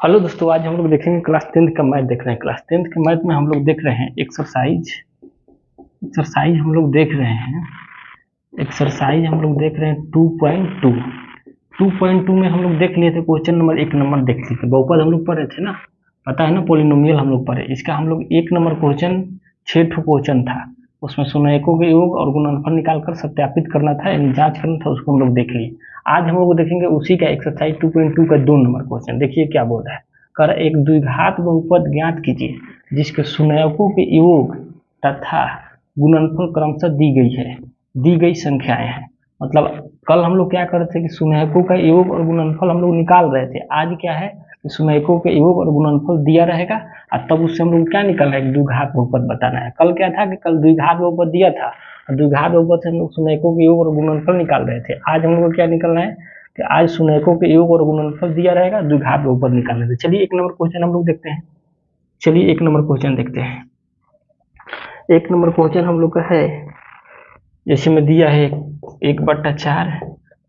Hello दोस्तों, आज हम लोग देखेंगे क्लास 10th का मैथ देख रहे हैं। क्लास 10th के मैथ में हम लोग देख रहे हैं एक्सरसाइज एक्सरसाइज हम लोग देख रहे हैं एक्सरसाइज हम लोग देख रहे हैं 2.2। 2.2 में हम लोग देख लिए थे क्वेश्चन नंबर 1 नंबर देख लिए थे। बहुपद हम लोग पढ़े थे ना, पता है ना, पोलिनोमियल हम लोग पढ़े। इसका हम लोग 1 नंबर क्वेश्चन 6 क्वेश्चन था, उसमें शून्यकों के योग और गुणनफल निकाल कर सत्यापित करना था, यानी जांच करना था, उसको हम लोग देख लिए। आज हम लोग देखेंगे उसी का एक्सरसाइज 2.2 का 2 नंबर क्वेश्चन। देखिए क्या बोल रहा है। कर एक द्विघात बहुपद ज्ञात कीजिए जिसके शून्यकों के योग तथा गुणनफल क्रमशः दी गई संख्याएं हैं। मतलब कल हम लोग क्या कर रहे थे कि शून्यकों का योग और गुणनफल हम लोग निकाल रहे थे। आज क्या है कि शून्यकों के योग और गुणनफल दिया रहेगा और तब उससे हम लोग क्या निकालना है, द्विघात बहुपद बताना है। कल क्या था कि कल द्विघात बहुपद दिया था और द्विघात बहुपद से हम लोग शून्यकों के योग और गुणनफल निकाल रहे थे। आज हम लोग को क्या निकालना है कि आज शून्यकों के योग और गुणनफल दिया रहेगा, द्विघात बहुपद निकालने से। चलिए 1 नंबर क्वेश्चन हम लोग देखते हैं। चलिए 1 नंबर क्वेश्चन देखते हैं। 1 नंबर क्वेश्चन हम लोग का है, जैसे में दिया है 1/4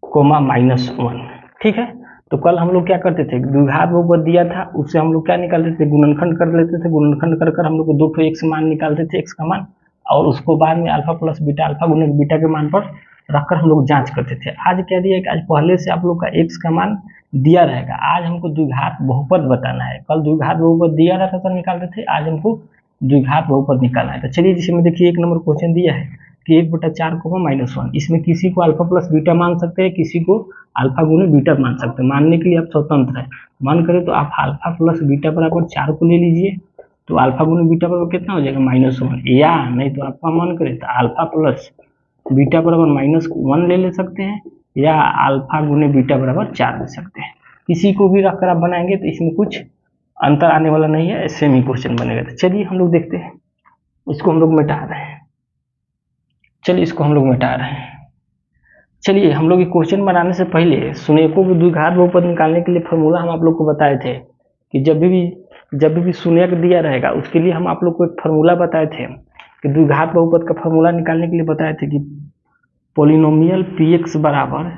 -1। ठीक है, तो कल हम लोग क्या करते थे, द्विघात बहुपद दिया था, उससे हम लोग क्या निकालते थे, गुणनखंड कर लेते थे। गुणनखंड कर कर हम लोग को 2 ठो x मान निकालते थे, x का मान, और उसको बाद में अल्फा प्लस बीटा, अल्फा गुणक बीटा के मान पर रखकर हम लोग जांच करते थे। आज क्या दिया है कि आज पहले से आप लोग का x का मान दिया रहेगा। आज हमको द्विघात बहुपद बताना है। कल द्विघात बहुपद दिया रहता था, निकालते थे। आज हमको द्विघात बहुपद निकालना है। तो चलिए, जिसमें देखिए 1 नंबर क्वेश्चन दिया है कि 1/4 -1। इसमें किसी को अल्फा प्लस बीटा मान सकते हैं, किसी को अल्फा गुने बीटा मान सकते हैं। मानने के लिए आप स्वतंत्र है। मन करे तो आप अल्फा प्लस बीटा बराबर 4 को ले लीजिए, तो अल्फा गुने बीटा बराबर कितना हो जाएगा, -1। या नहीं तो आपका मन करे तो अल्फा प्लस बीटा बराबर -1 ले सकते हैं, या अल्फा गुने बीटा बराबर 4 ले सकते हैं। किसी को भी रखकर आप बनाएंगे तो इसमें कुछ अंतर आने वाला नहीं है, सेम ही क्वेश्चन बनेगा। तो चलिए हम लोग देखते हैं, इसको हम लोग मिटा रहे हैं। चलिए इसको हम लोग मिटा रहे हैं। चलिए, हम लोग ये क्वेश्चन बनाने से पहले शून्यकों को द्विघात बहुपद निकालने के लिए फॉर्मूला हम आप लोग को बताए थे कि जब भी शून्यक दिया रहेगा उसके लिए हम आप लोग को एक फार्मूला बताए थे कि द्विघात बहुपद का फार्मूला निकालने के लिए बताए थे कि पोलिनोमियल px बराबर,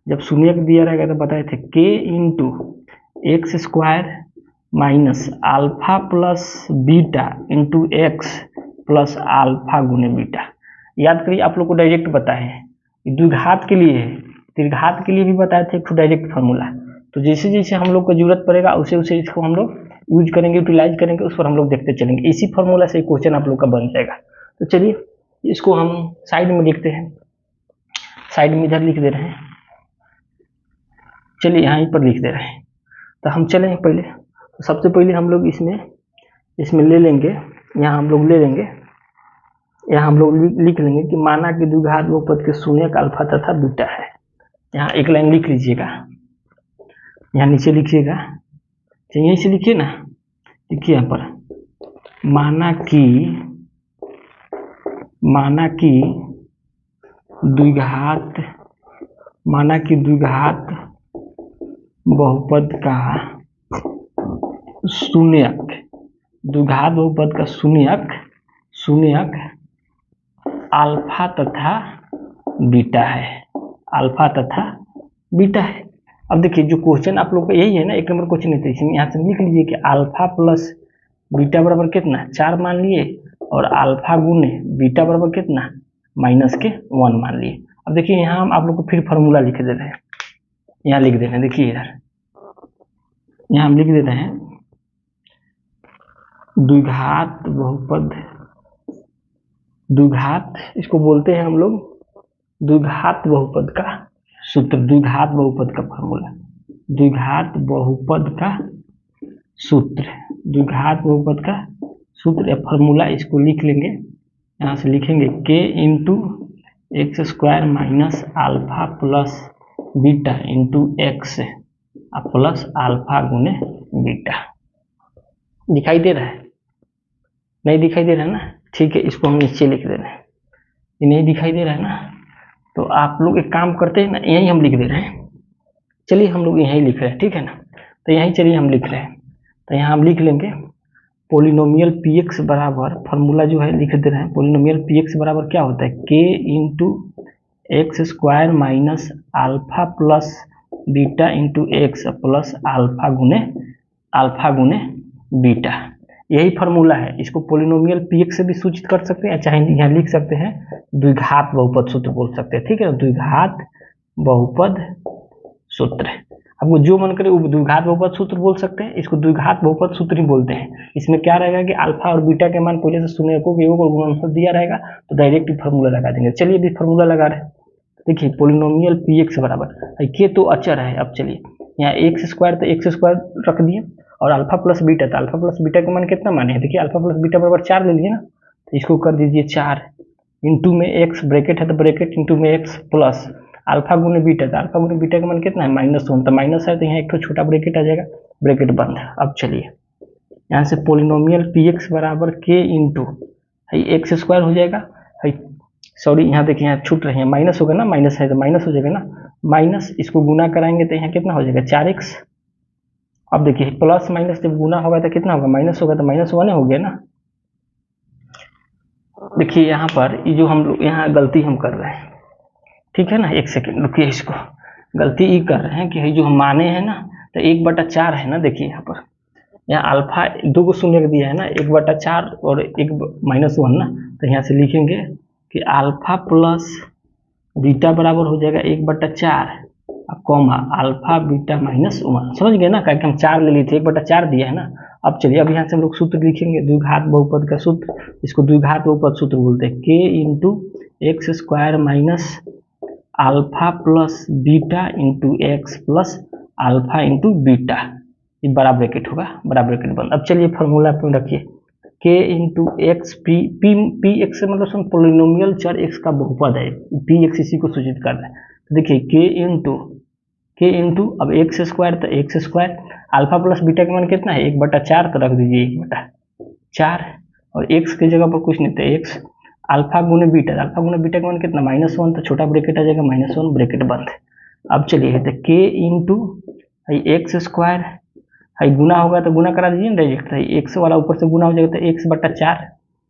जब शून्यक दिया रहेगा तो बताए थे k into X square minus alpha plus beta into X plus alpha गुने बीटा। याद करिए, आप लोग को डायरेक्ट बताए हैं। द्विघात के लिए, त्रिघात के लिए भी बताए थे एक डायरेक्ट फार्मूला। तो जैसे जैसे हम लोग को जरूरत पड़ेगा उसे उसे इसको हम लोग यूज करेंगे, यूटिलाइज करेंगे, उस पर हम लोग देखते चलेंगे। इसी फार्मूला से क्वेश्चन आप लोग का बन जाएगा। तो चलिए इसको हम साइड में लिखते हैं, साइड में इधर लिख दे रहे हैं। चलिए यहाँ पर लिख दे रहे हैं। तो हम चलेंगे पहले, तो सबसे पहले हम लोग इसमें ले लेंगे, यहाँ हम लोग ले लेंगे, यहाँ हम लोग लिख लेंगे कि माना कि द्विघात बहुपद के शून्यक अल्फा तथा बीटा है। यहाँ एक लाइन लिख लीजिएगा, यहाँ नीचे लिखिएगा, यहीं से लिखिए ना, लिखिए यहाँ पर, माना कि द्विघात बहुपद का शून्यक, द्विघात बहुपद का शून्यक अल्फा तथा बीटा है, अल्फा तथा बीटा है। अब देखिए जो क्वेश्चन आप लोग का यही है ना, 1 नंबर क्वेश्चन है, तो इसमें यहाँ से लिख लीजिए कि अल्फा प्लस बीटा बराबर कितना, 4 मान लिए, और अल्फा गुने बीटा बराबर कितना, -1 मान लिए। अब देखिए यहाँ हम आप लोग को फिर फार्मूला लिख दे रहे हैं, यहाँ लिख दे रहे हैं। देखिए इधर यहाँ हम लिख दे रहे हैं, द्विघात बहुपद, द्विघात इसको बोलते हैं हम लोग द्विघात बहुपद का सूत्र, द्विघात बहुपद का फार्मूला, द्विघात बहुपद का सूत्र, द्विघात बहुपद का सूत्र या फार्मूला, इसको लिख लेंगे। यहाँ से लिखेंगे k into X square minus alpha plus beta into X plus alpha गुने बीटा। दिखाई दे रहा है? नहीं दिखाई दे रहा है ना? ठीक है, इसको हम नीचे लिख दे रहे हैं। ये नहीं दिखाई दे रहा है ना, तो आप लोग एक काम करते हैं ना, यहीं हम लिख दे रहे हैं। चलिए हम लोग यहीं लिख रहे हैं, ठीक है ना, तो यहीं चलिए हम लिख रहे हैं। तो यहाँ हम लिख लेंगे पोलिनोमियल px बराबर, फार्मूला जो है लिख दे रहे हैं, पोलिनोमियल px बराबर क्या होता है, k into X square minus alpha plus beta into X plus alpha गुने अल्फा गुने बीटा। यही फार्मूला है। इसको पोलिनोमियल पीएक्स से भी सूचित कर सकते हैं, चाहे यहाँ लिख सकते हैं द्विघात बहुपद सूत्र बोल सकते हैं। ठीक है, द्विघात बहुपद सूत्र। आपको जो मन करे वो द्विघात बहुपद सूत्र बोल सकते हैं, इसको द्विघात बहुपद सूत्र ही बोलते हैं। इसमें क्या रहेगा कि अल्फा और बीटा के मान पहले से शून्य को गुणनफल दिया रहेगा, तो डायरेक्ट फार्मूला लगा देंगे। चलिए अभी फार्मूला लगा रहे हैं। देखिए पोलिनोमियल पीएक्स बराबर के तो अचर है। अब चलिए यहाँ एक्स स्क्वायर, तो एक्स स्क्वायर रख दिए, और अल्फा प्लस बीटा, तो अल्फा प्लस बीटा का मान कितना माने हैं, देखिए अल्फा प्लस बीटा बराबर 4 ले लिए ना, तो इसको कर दीजिए 4 इंटू में एक्स, ब्रैकेट है तो ब्रैकेट इंटू में एक्स प्लस अल्फा गुने बीटा, तो अल्फा गुने बीटा का मान कितना है -1, तो माइनस है तो यहाँ एक तो छोटा ब्रैकेट आ जाएगा, ब्रैकेट बंद। अब चलिए यहाँ से पोलिनोमियल पीएक्स बराबर के इंटू एक्स स्क्वायर हो जाएगा, सॉरी यहाँ देखिए यहाँ छूट रही है, माइनस होगा ना, माइनस है तो माइनस हो जाएगा ना, माइनस इसको गुना कराएंगे तो यहाँ कितना हो जाएगा 4x। अब देखिए प्लस माइनस जब गुना होगा तो कितना होगा, माइनस होगा, तो -1 हो गया ना। देखिए यहाँ पर ये जो हम लोग यहाँ गलती हम कर रहे हैं, ठीक है ना, एक सेकेंड रुकिए, इसको गलती ये कर रहे हैं कि जो हम माने हैं ना, तो 1/4 है ना। देखिए यहाँ अल्फा 2 को शून्य दिया है ना, 1/4 और एक -1 ना, तो यहाँ से लिखेंगे कि अल्फा प्लस बीटा बराबर हो जाएगा 1/4 कॉमा अल्फा बीटा -1। समझ गए ना, क्योंकि हम 4 ले लिए थे, 1/4 दिया है ना। अब चलिए अब यहाँ से हम लोग सूत्र लिखेंगे, द्विघात बहुपद का सूत्र, इसको द्विघात बहुपद सूत्र बोलते हैं, के into X square minus alpha plus beta into X plus alpha into beta, ये बड़ा ब्रैकेट होगा, बड़ा ब्रैकेट बंद। अब चलिए फार्मूला पे रखिए, के इंटू एक्स पी एक्स से मतलब पोलिनोमियल चर एक्स का बहुपद है, पी एक्स इसी को सूचित कर रहा है। तो देखिए के इंटू अब एक्स स्क्वायर, तो x square alpha plus beta का मान कितना है 1/4, तो रख दीजिए 1/4, और एक्स की जगह पर कुछ नहीं, तो एक्स अल्फा गुने बीटा, अल्फा गुने बीटा का मान कितना -1, तो छोटा ब्रैकेट आ जाएगा -1, ब्रैकेट बंद। अब चलिए तो के इंटू एक्स स्क्वायर, गुना होगा तो गुना करा दीजिए डायरेक्ट, एक्स वाला ऊपर से गुना हो जाएगा तो x/4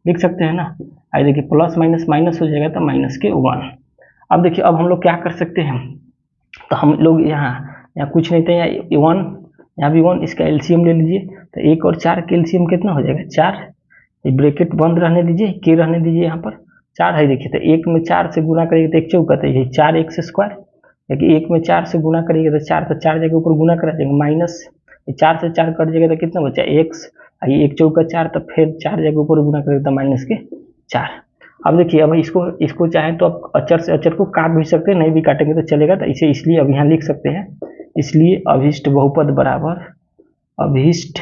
लिख सकते हैं ना। देखिए प्लस माइनस माइनस हो जाएगा तो -1। अब देखिए अब हम लोग क्या कर सकते हैं, तो हम लोग यहाँ कुछ नहीं था, यहाँ 1, यहाँ भी 1, इसका एलसीएम ले लीजिए, तो 1 और 4 के एलसीएम कितना हो जाएगा 4, ब्रैकेट बंद रहने दीजिए, के रहने दीजिए, यहाँ पर 4 है। देखिए तो 1 में 4 से गुना करेंगे तो 1 चौका, तो ये 4x स्क्वायर, क्योंकि 1 में 4 से गुना करेंगे तो 4 जगह ऊपर गुना करा देंगे, माइनस 4 से 4 कट जाएगा तो कितना बचा x, ये 1 चौका 4, तो फिर 4 जगह ऊपर गुना करेंगे तो -4। अब देखिए अब इसको चाहे तो आप अचर से अचर को काट भी सकते हैं, नहीं भी काटेंगे तो चलेगा, तो इसे इसलिए अब यहाँ लिख सकते हैं, इसलिए अभिष्ट बहुपद बराबर अभिष्ट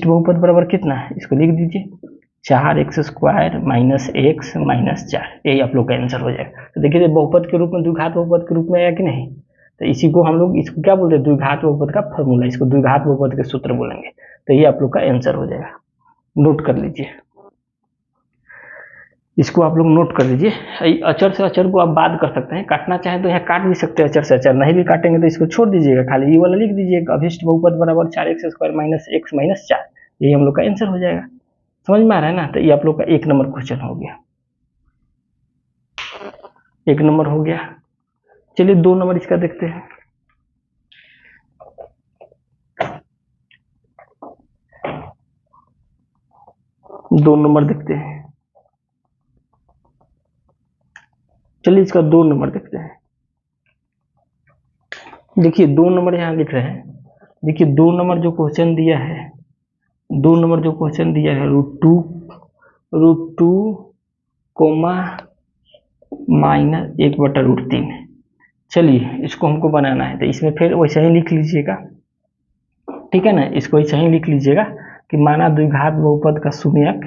बहुपद बराबर कितना है, इसको लिख दीजिए 4x square minus x minus 4, यही आप लोग का आंसर हो जाएगा। तो देखिए बहुपद के रूप में, द्विघात बहुपद के रूप में आया कि नहीं, तो इसी को हम लोग इसको क्या बोलते हैं, द्विघात बहुपद का फॉर्मूला, इसको द्विघात बहुपद के सूत्र बोलेंगे, तो ये आप लोग का आंसर हो जाएगा। नोट कर लीजिए, इसको आप लोग नोट कर लीजिए। अचर से अचर को आप बात कर सकते हैं, काटना चाहे तो यहाँ काट भी सकते हैं अचर से अचर, नहीं भी काटेंगे तो इसको छोड़ दीजिएगा, खाली ये वाला लिख दीजिएगा, अभिष्ट बहुपद बराबर 4x square minus x minus 4, यही हम लोग का आंसर हो जाएगा। समझ में आ रहा है ना, तो ये आप लोग का 1 नंबर क्वेश्चन हो गया, 1 नंबर हो गया। चलिए 2 नंबर इसका देखते हैं। दो नंबर देखते हैं, चलिए इसका 2 नंबर देखते हैं। देखिए 2 नंबर यहाँ लिख रहे हैं, देखिए 2 नंबर जो क्वेश्चन दिया है, 2 नंबर जो क्वेश्चन दिया है √2 कोमा माइनस 1/√3। चलिए इसको हमको बनाना है, तो इसमें फिर वैसे ही लिख लीजिएगा, ठीक है ना, इसको वैसे ही लिख लीजिएगा कि माना द्विघात बहुपद का शून्यक,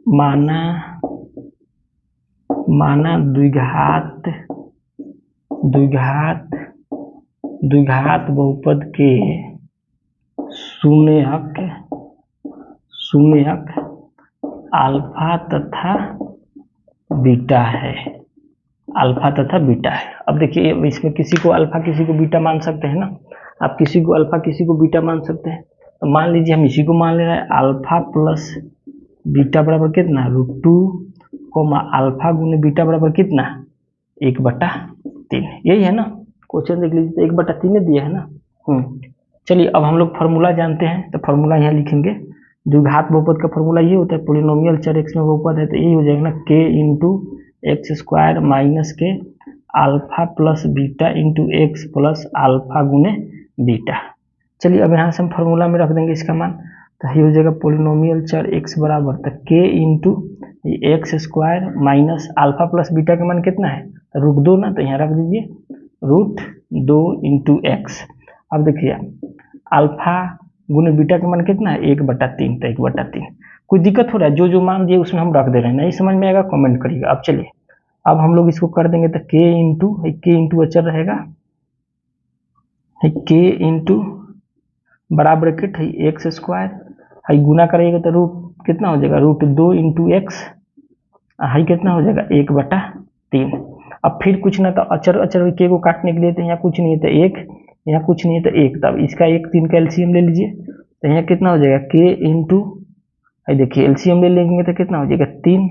माना द्विघात बहुपद के शून्यक अल्फा तथा बीटा है, अल्फा तथा बीटा है। अब देखिए इसमें किसी को अल्फा किसी को बीटा मान सकते हैं ना, आप किसी को अल्फा किसी को बीटा मान सकते हैं, तो मान लीजिए हम इसी को मान ले रहे हैं, अल्फा प्लस बीटा बराबर कितना √2 कोमा अल्फा गुने बीटा बराबर कितना 1/3, यही है ना क्वेश्चन, देख लीजिए 1/3 दिया है ना। चलिए अब हम लोग फार्मूला जानते हैं, तो फार्मूला यहाँ लिखेंगे। द्विघात बहुपद का फार्मूला ये होता है, पोलिनोमियल चर x में बहुपद है तो यही हो जाएगा ना, k into X square minus K alpha plus beta into X plus alpha गुने बीटा। चलिए अब यहाँ से हम फार्मूला में रख देंगे इसका मान, तो ये हो जाएगा पोलिनोमियल चर x बराबर तो k into X square minus alpha plus beta का मान कितना है, तो √2 ना, तो यहाँ रख दीजिए √2 इंटू एक्स। अब देखिए अल्फा गुने बीटा का मान कितना है, 1/3, तो 1/3। कोई दिक्कत हो रहा है, जो जो मान दिए उसमें हम रख दे रहे हैं, नहीं समझ में आएगा कमेंट करिएगा। अब चलिए अब हम लोग इसको कर देंगे, तो k इंटू अचर रहेगा, k इंटू बराबर ब्रैकेट है एक्स स्क्वायर, है गुना करेगा तो रूट कितना हो जाएगा, √2 इंटू एक्स, हाई कितना हो जाएगा 1/3। अब फिर कुछ ना, तो अचर के को काटने के लिए तो यहाँ कुछ नहीं है तो 1, यहाँ कुछ नहीं है तो 1, तब इसका 1 3 का एलसीएम ले लीजिए, तो यहाँ कितना हो जाएगा k इंटू, देखिए एलसीएम ले लेंगे तो कितना हो जाएगा 3,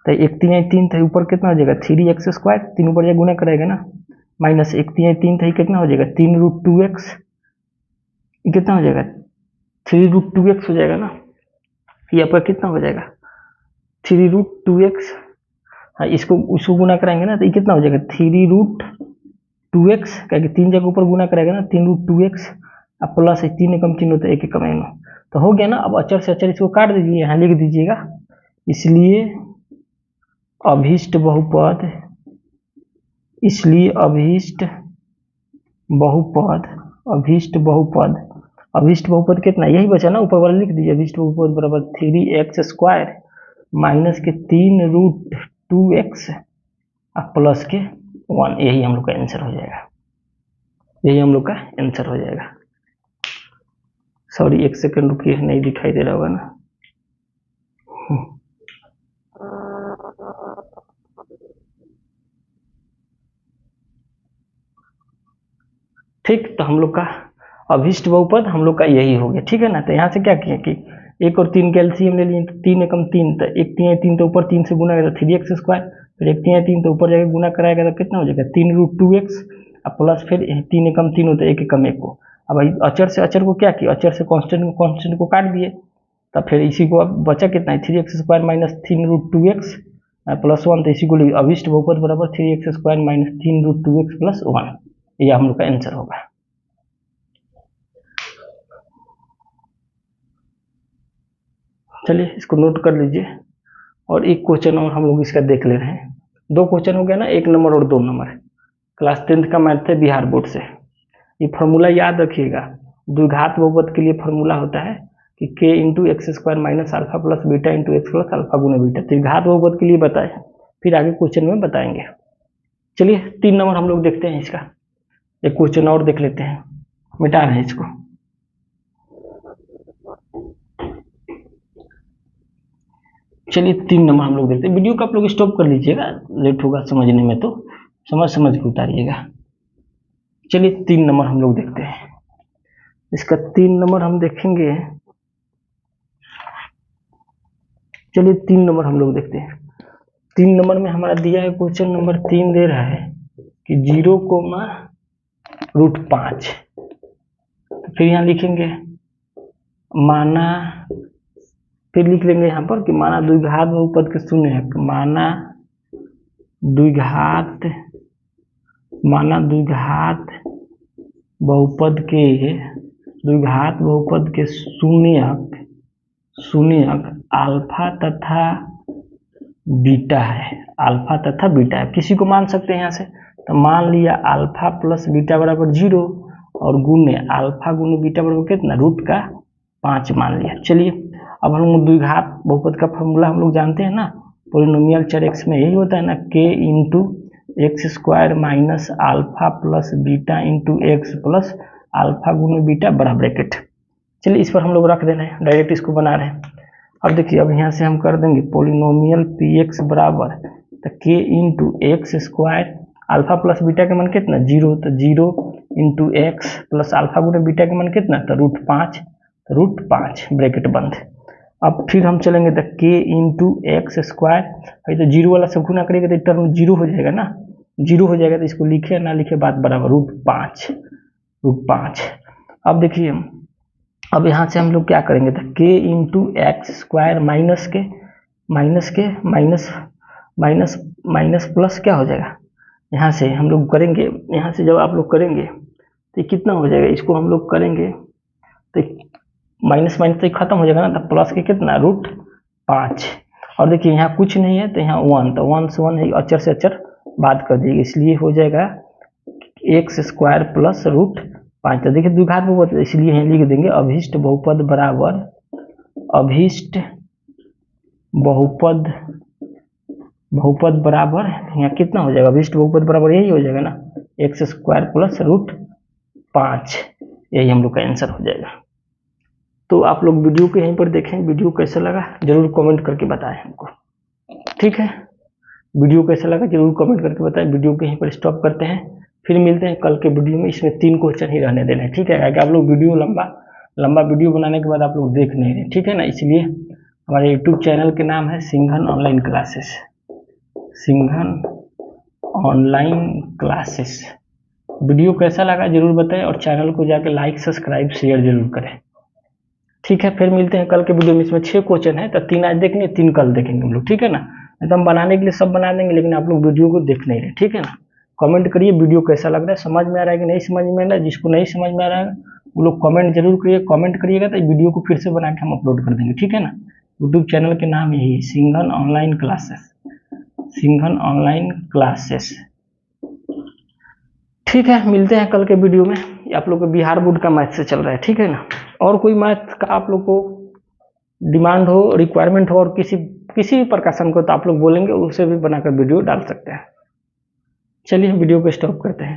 तो 1 3 3, तो ऊपर कितना हो जाएगा 3x स्क्वायर, 3 ऊपर या गुना करेगा ना, माइनस 1 3 3, तो कितना हो जाएगा 3√2x, कितना हो जाएगा 3√2x हो जाएगा ना, ये आपका कितना हो जाएगा 3√2x। हाँ इसको गुना कराएंगे ना, तो ये कितना हो जाएगा 3√2x, क्योंकि 3 जगह ऊपर गुना करेगा ना, 3√2x, अब प्लस 3 एकम 3 होता है 1 एकम 9, तो हो गया ना। अब अचर से अचर इसको काट दीजिए, यहाँ लिख दीजिएगा, इसलिए अभीष्ट बहुपद, इसलिए अभीष्ट बहुपद कितना, यही बचा ना, ऊपर वाला लिख दीजिए, अभीष्ट बहुपद बराबर 3x स्क्वायर माइनस के 3√2x प्लस के 1, यही हम लोग का आंसर हो जाएगा, यही हम लोग का आंसर हो जाएगा। सॉरी 1 सेकंड रुकिए, नहीं दिखाई दे रहा होगा ना। ठीक, तो हम लोग का अभीष्ट बहुपद हम लोग का यही हो गया, ठीक है ना। तो यहाँ से क्या किया कि 1 और 3 के एलसीएम ले लिए, तो 3 एकम 3, तो 1 3 3, तो ऊपर 3 से गुना करेगा 3x स्क्वायर, फिर 1 3 3, तो ऊपर जाके गुना कराएगा तो कितना हो जाएगा 3√2x, अब प्लस फिर 3 एकम 3 होता है 1 एकम 1 को। अब अचर से अचर को क्या किया, अचर से कांस्टेंट को काट दिए, तब फिर इसी को अब बचा कितना है 3x square minus 3√2x plus 1, तो इसी को अभीष्ट बहुपद बराबर 3x square minus 3√2x plus 1, ये हम लोग का आंसर होगा। चलिए इसको नोट कर लीजिए, और एक क्वेश्चन और हम लोग इसका देख ले रहे हैं। 2 क्वेश्चन हो गया ना, 1 नंबर और 2 नंबर, क्लास 10th का मैथ है बिहार बोर्ड से। ये फॉर्मूला याद रखिएगा, द्विघात बहुपद के लिए फॉर्मूला होता है कि k into X square minus alpha plus beta into X plus alpha गुना बीटा। त्रिघात बहुपद के लिए बताए, फिर आगे क्वेश्चन में बताएंगे। चलिए 3 नंबर हम लोग देखते हैं इसका, एक क्वेश्चन और देख लेते हैं, मिटा रहे हैं इसको। चलिए 3 नंबर हम लोग देखते हैं, वीडियो को आप लोग स्टॉप कर लीजिएगा, लेट होगा समझने में, तो समझ के उतारिएगा। चलिए 3 नंबर हम लोग देखते हैं, इसका 3 नंबर हम देखेंगे। चलिए 3 नंबर हम लोग देखते हैं। 3 नंबर में हमारा दिया है क्वेश्चन नंबर 3 दे रहा है कि 0,5, फिर यहाँ लिखेंगे माना, फिर लिख लेंगे यहाँ पर कि माना द्विघात बहुपद के शून्य है, माना द्विघात बहुपद के शून्यक अल्फा तथा बीटा है, किसी को मान सकते हैं यहाँ से, तो मान लिया अल्फा प्लस बीटा बराबर 0 और गुने अल्फा गुने बीटा बराबर कितना √5 मान लिया। चलिए अब हम लोग द्विघात बहुपद का फॉर्मूला हम लोग जानते हैं ना, पोलिनोमियल चर x में यही होता है ना, k into X square minus alpha plus beta into X plus alpha गुने बीटा बड़ा ब्रैकेट। चलिए इस पर हम लोग रख दे रहे हैं, डायरेक्ट इसको बना रहे हैं। अब देखिए, अब यहाँ से हम कर देंगे पोलिनोमियल px बराबर तो k into X square, alpha plus beta का मान कितना 0, तो 0 इंटू एक्स प्लस अल्फा गुने बीटा का मान कितना तो √5 ब्रैकेट बंद। अब फिर हम चलेंगे तो k इंटू एक्स स्क्वायर, तो 0 वाला सब गुना करेगा तो टर्म 0 हो जाएगा ना, जीरो हो जाएगा तो इसको लिखे ना लिखे बात बराबर, √5। अब देखिए अब यहाँ से हम लोग क्या करेंगे, तो k into X square minus के माइनस माइनस प्लस क्या हो जाएगा, यहाँ से हम लोग करेंगे, यहाँ से जब आप लोग करेंगे तो ये कितना हो जाएगा, इसको हम लोग करेंगे तो माइनस माइनस तो खत्म हो जाएगा ना, तो प्लस के कितना √5। और देखिए यहाँ कुछ नहीं है तो यहाँ 1, तो 1 से 1 है, अचर से अचर बात कर दीजिए, इसलिए हो जाएगा एक्स स्क्वायर प्लस √5। तो देखिए द्विघात बहुपद, इसलिए यहाँ लिख देंगे अभीष्ट बहुपद बराबर, अभीष्ट बहुपद बराबर, यहाँ कितना हो जाएगा, अभीष्ट बहुपद बराबर यही हो जाएगा ना, एक्स स्क्वायर प्लस √5, यही हम लोग का आंसर हो जाएगा। तो आप लोग वीडियो को यहीं पर देखें, वीडियो कैसा लगा जरूर कमेंट करके बताएं हमको, ठीक है। वीडियो कैसा लगा जरूर कमेंट करके बताएं। वीडियो को यहीं पर स्टॉप करते हैं, फिर मिलते हैं कल के वीडियो में। इसमें 3 क्वेश्चन ही रहने देने, ठीक है, क्योंकि आप लोग वीडियो लंबा वीडियो बनाने के बाद आप लोग देख नहीं रहे, ठीक है ना। इसलिए हमारे यूट्यूब चैनल के नाम है Singhan online classes, Singhan online classes. Video कैसा लगा जरूर बताएं और चैनल को जाकर लाइक सब्सक्राइब शेयर जरूर करें, ठीक है। फिर मिलते हैं कल के वीडियो में। इसमें 6 क्वेश्चन है, तो 3 आज देखेंगे, 3 कल देखेंगे हम लोग, ठीक है ना। एकदम बनाने के लिए सब बना देंगे, लेकिन आप लोग वीडियो को देख नहीं रहे, ठीक है ना। कमेंट करिए वीडियो कैसा लग रहा है, समझ में आ रहा है कि नहीं समझ में आ रहा है। जिसको नहीं समझ में आ रहा है वो लोग कमेंट जरूर करिए, कमेंट करिएगा तो वीडियो को फिर से बना के हम अपलोड कर देंगे, ठीक है ना। यूट्यूब चैनल के नाम यही है, Singhan online classes, Singhan online classes, ठीक है। मिलते हैं कल के वीडियो में। आप लोग को बिहार बोर्ड का मैथ से चल रहा है, ठीक है ना। और कोई मैथ का आप लोग को डिमांड हो, रिक्वायरमेंट हो, और किसी भी प्रकाशन को, तो आप लोग बोलेंगे, उसे भी बनाकर वीडियो डाल सकते हैं। चलिए वीडियो को स्टॉप करते हैं।